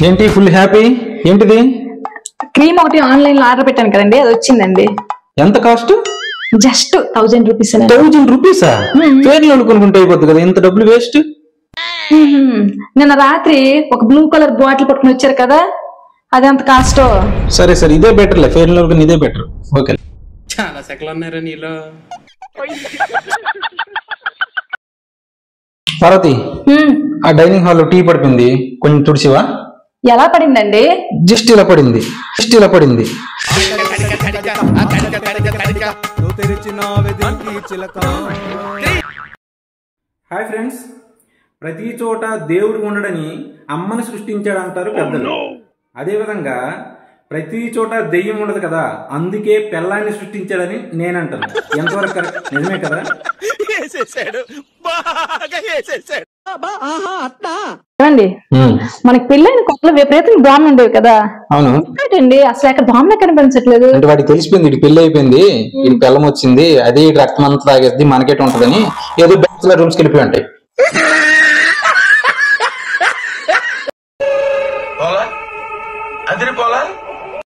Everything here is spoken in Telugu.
ఏంటి ఫుల్ హ్యాపీ? ఏంటిది? క్రీమ్ ఒకటి ఆన్లైన్ లో ఆర్డర్ పెట్టాను కదండి, అది వచ్చిందండి. ఎంత కాస్ట్? Just 1000 rupees. 1000 రూపీసా? ఫేర్ లో కొనుక్కుంటే అయిపోద్ది కదా, ఇంత డబ్బులు వేస్ట్. నిన్న రాత్రి ఒక బ్లూ కలర్ బాటిల్ పట్టుకుని వచ్చారు కదా, అది ఎంత కాస్టో. సరే సరే, ఇదే బెటర్లే, ఫేర్ లో ఇదే బెటర్. ఓకే. చాలా సెకలు ఉన్నారా నీలో? పార్వతి, ఆ డైనింగ్ హాల్ లో టీ పడిపోయింది, కొంచెం తుడిచివా? ఎలా పడిందండి? జస్ట్ ఇలా పడింది, జస్ట్ ఇలా పడింది. హాయ్ ఫ్రెండ్స్, ప్రతి చోట దేవుడు ఉండడని అమ్మని సృష్టించాడు అంటారు పెద్దలు. అదేవిధంగా ప్రతి చోట దెయ్యం ఉండదు కదా, అందుకే పెళ్ళాన్ని సృష్టించాడని నేనంటాను. ఎంతవరకు కరెక్ట్? నిజమే కదా? ఏమండి, మనకి పెళ్ళైన కొత్తలో విపరీతంగా బాంబులు ఉండేవి కదా. అవును ఏంటండి అసలు ఎక్కడ బాంబులు కనిపించట్లేదు? అంటే వాడికి తెలిసిపోయింది, ఇటు పెళ్లి అయిపోయింది, ఇటు పెళ్ళం వచ్చింది, అదే రక్తం అంతా తాగేది, మనకేట ఉంటదని ఏదో బ్యాచులర్ రూమ్స్కి వెళ్ళిపోయి ఉంటాయి.